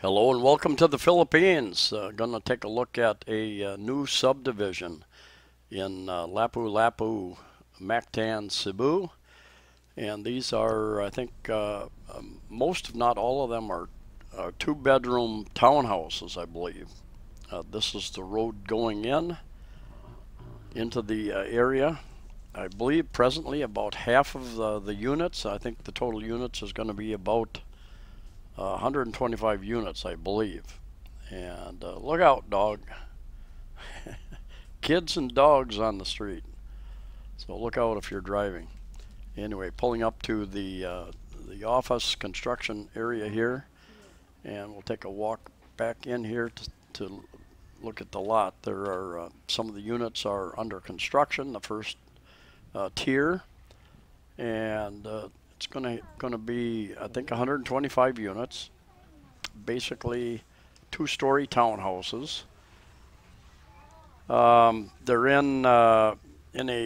Hello and welcome to the Philippines. Going to take a look at a new subdivision in Lapu Lapu, Mactan, Cebu. And these are, I think, most, if not all of them, are two-bedroom townhouses, I believe. This is the road going into the area. I believe presently about half of the units, I think the total units is going to be about 125 units, I believe. And look out, dog. Kids and dogs on the street. So look out if you're driving. Anyway, pulling up to the office construction area here, and we'll take a walk back in here to look at the lot. There are some of the units are under construction, the first tier, and it's gonna be, I think, 125 units, basically two-story townhouses. They're in a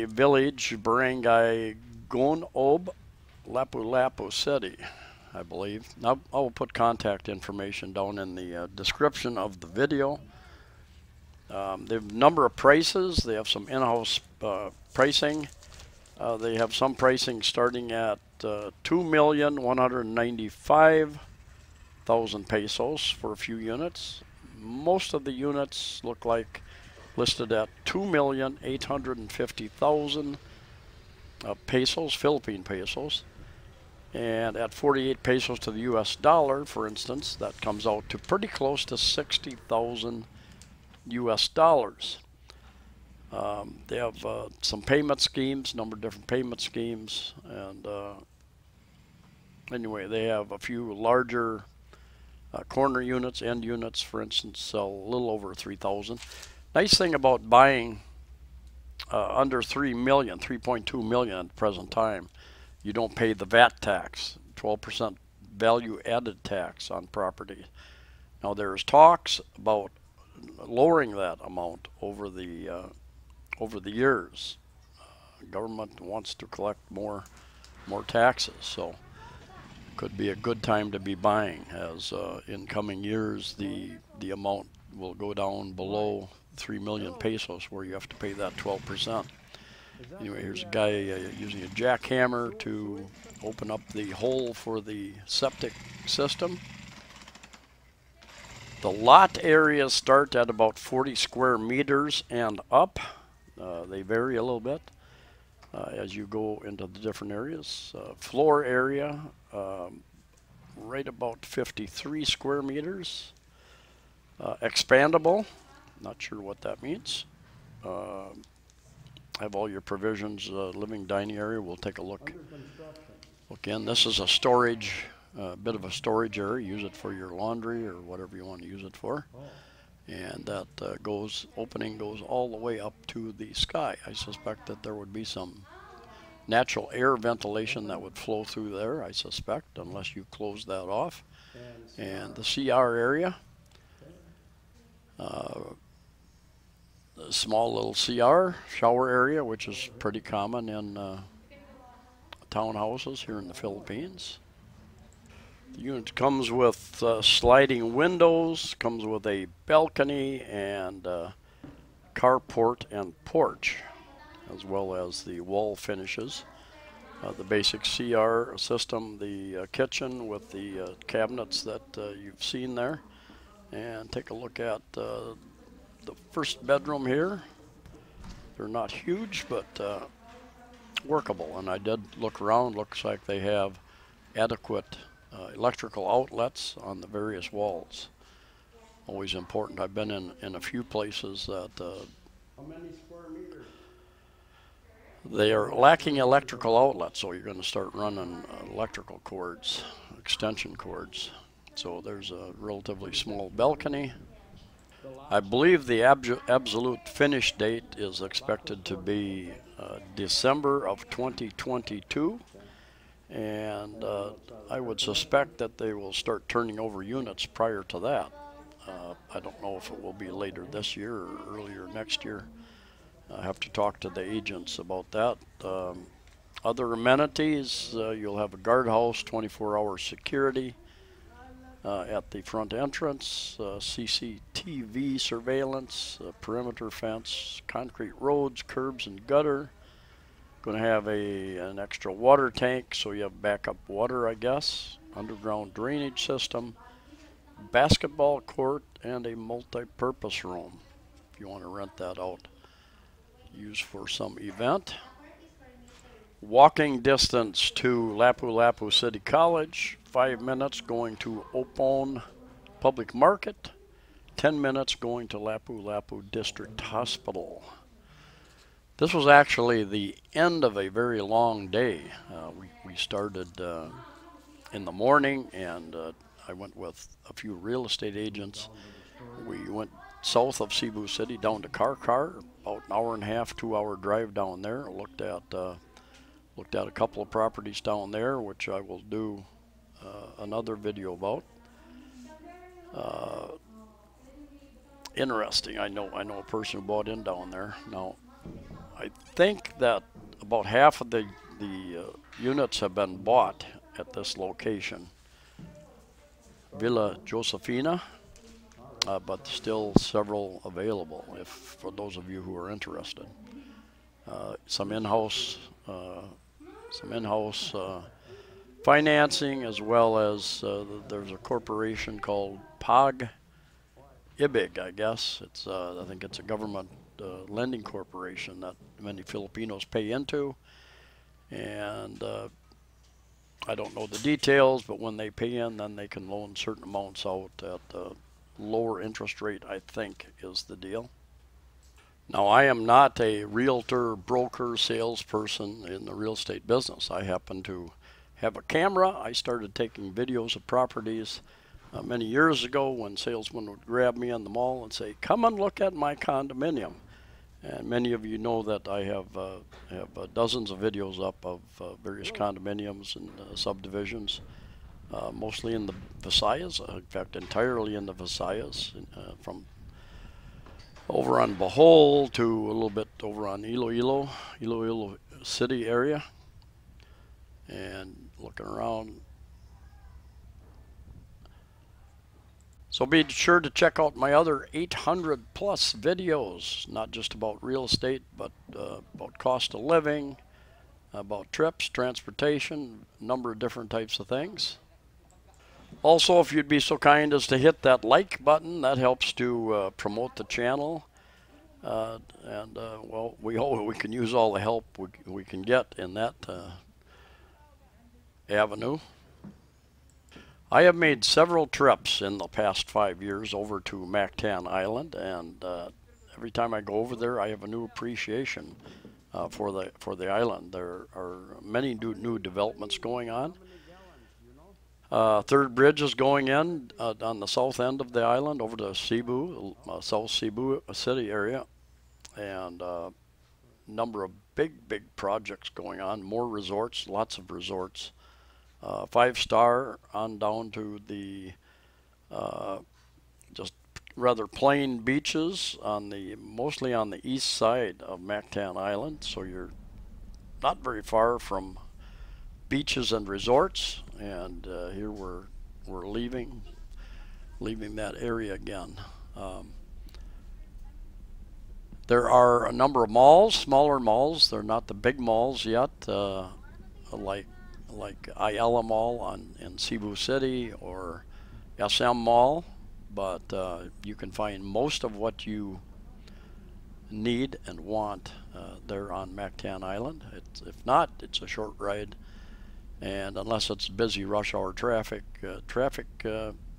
village, Barangay Gonob, Lapu Lapu City, I believe. Now I'll put contact information down in the description of the video. They have a number of prices. They have some in-house pricing. They have some pricing starting at 2,195,000 pesos for a few units. Most of the units look like listed at 2,850,000 pesos, Philippine pesos. And at 48 pesos to the US dollar, for instance, that comes out to pretty close to 60,000 US dollars. They have some payment schemes, number of different payment schemes, and anyway, they have a few larger corner units, end units, for instance, sell a little over 3,000. Nice thing about buying under 3 million, 3.2 million at the present time, you don't pay the VAT tax, 12% value added tax on property. Now there's talks about lowering that amount over the years. Government wants to collect more taxes, so could be a good time to be buying, as in coming years the amount will go down below 3 million pesos, where you have to pay that 12%. Anyway, here's a guy using a jackhammer to open up the hole for the septic system. The lot areas start at about 40 square meters and up. They vary a little bit as you go into the different areas. Floor area, right about 53 square meters. Expandable, not sure what that means. Have all your provisions, living, dining area. We'll take a look. Again, this is a storage, bit of a storage area. Use it for your laundry or whatever you want to use it for. And that opening goes all the way up to the sky. I suspect that there would be some natural air ventilation that would flow through there, I suspect, unless you close that off. And the CR area, a small little CR, shower area, which is pretty common in townhouses here in the Philippines. The unit comes with sliding windows, comes with a balcony and carport and porch, as well as the wall finishes. The basic CR system, the kitchen with the cabinets that you've seen there. And take a look at the first bedroom here. They're not huge, but workable. And I did look around. Looks like they have adequate electrical outlets on the various walls. Always important. I've been in a few places that How many square meters? they are lacking electrical outlets, so you're going to start running electrical cords, extension cords. So there's a relatively small balcony. I believe the absolute finish date is expected to be December of 2022. And I would suspect that they will start turning over units prior to that. I don't know if it will be later this year or earlier next year. I have to talk to the agents about that. Other amenities, you'll have a guardhouse, 24-hour security, at the front entrance, CCTV surveillance, perimeter fence, concrete roads, curbs and gutter. Going to have an extra water tank so you have backup water, I guess. Underground drainage system, basketball court, and a multi-purpose room if you want to rent that out, use for some event. Walking distance to Lapu Lapu City College, 5 minutes going to Opon Public Market, 10 minutes going to Lapu Lapu District Hospital. This was actually the end of a very long day. We started in the morning, and I went with a few real estate agents. We went south of Cebu City down to Karkar, about an hour and a half, 2-hour drive down there. Looked at a couple of properties down there, which I will do another video about. Interesting. I know a person who bought in down there. Now, I think that about half of the units have been bought at this location, Villa Josefina, but still several available for those of you who are interested. Some in-house financing, as well as there's a corporation called PAG IBIG, I guess. I think it's a government lending corporation that many Filipinos pay into, and I don't know the details, but when they pay in, then they can loan certain amounts out at a lower interest rate, I think, is the deal. Now, I am not a realtor, broker, salesperson in the real estate business. I happen to have a camera. I started taking videos of properties many years ago when salesmen would grab me in the mall and say, "Come and look at my condominium." And many of you know that I have dozens of videos up of various condominiums and subdivisions, mostly in the Visayas, in fact entirely in the Visayas, from over on Bohol to a little bit over on Iloilo City area. And looking around. So be sure to check out my other 800 plus videos, not just about real estate, but about cost of living, about trips, transportation, a number of different types of things. Also, if you'd be so kind as to hit that like button, that helps to promote the channel. Well, we can use all the help we can get in that avenue. I have made several trips in the past 5 years over to Mactan Island, and every time I go over there, I have a new appreciation for the island. There are many new developments going on. Third bridge is going in on the south end of the island over to Cebu, South Cebu City area, and a number of big projects going on. More resorts, lots of resorts. 5-star on down to the just rather plain beaches mostly on the east side of Mactan Island. So you're not very far from beaches and resorts. And here we're leaving that area again. There are a number of malls, smaller malls. They're not the big malls yet, like Ayala Mall in Cebu City or SM Mall, but you can find most of what you need and want there on Mactan Island. If not, it's a short ride, and unless it's busy rush hour traffic,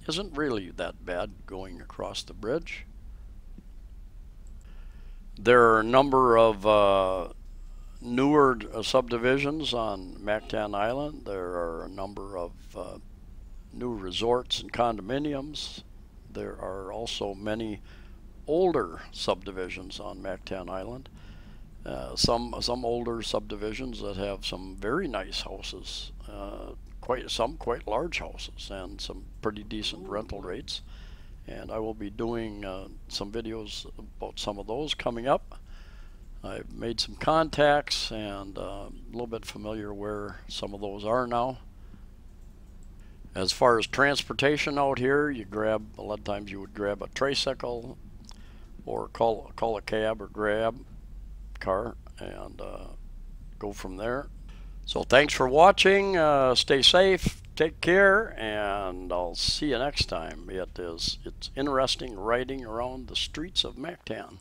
isn't really that bad going across the bridge. There are a number of newer subdivisions on Mactan Island. There are a number of new resorts and condominiums. There are also many older subdivisions on Mactan Island. Some older subdivisions that have some very nice houses, quite large houses, and some pretty decent rental rates. And I will be doing some videos about some of those coming up. I've made some contacts and a little bit familiar where some of those are now. As far as transportation out here, you grab, a lot of times you would grab a tricycle or call a cab or grab car and go from there. So thanks for watching. Stay safe, take care, and I'll see you next time. It's interesting riding around the streets of Mactan.